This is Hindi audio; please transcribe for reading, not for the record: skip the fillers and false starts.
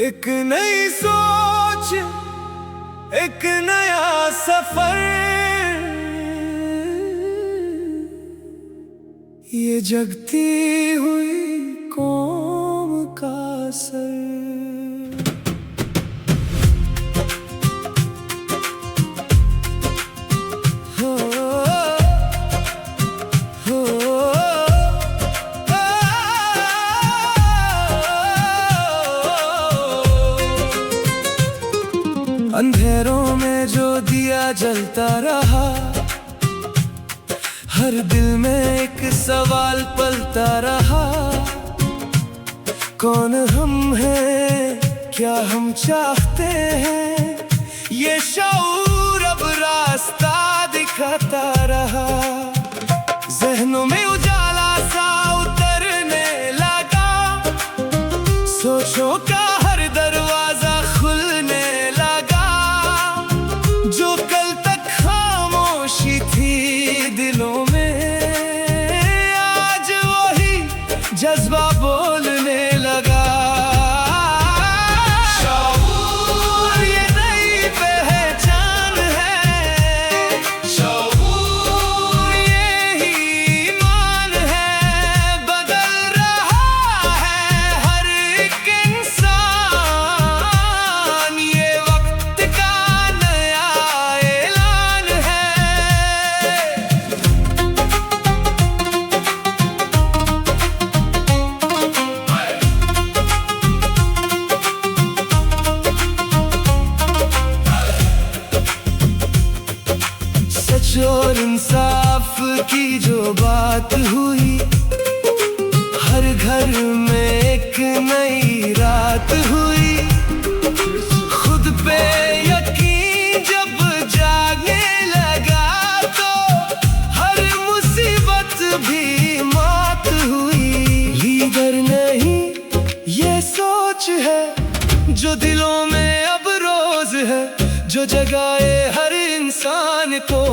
एक नई सोच, एक नया सफर, ये जगती हुई कौम का सर। अंधेरों में जो दिया जलता रहा, हर दिल में एक सवाल पलता रहा। कौन हम हैं, क्या हम चाहते हैं, ये शऊर अब रास्ता दिखाता रहा। जहनों में उजाला सा उतरने लगा, सोचों का हर दरवाजा खुलने लगा। जो कल तक खामोशी थी दिलों में, आज वही जज्बा बोलने लगा। शऊर ये नई पहचान है, शऊर यही ईमान है। बदल रहा है हर एक इंसान, ये वक्त का नया ऐलान है। सच और इंसाफ की जो बात हुई, हर घर में एक नई रात हुई। खुद पे यकीन जब जागने लगा, तो हर मुसीबत भी मौत हुई। लीडर नहीं ये सोच है, जो दिलों में अब रोज है, जो जगाए हर इंसान को।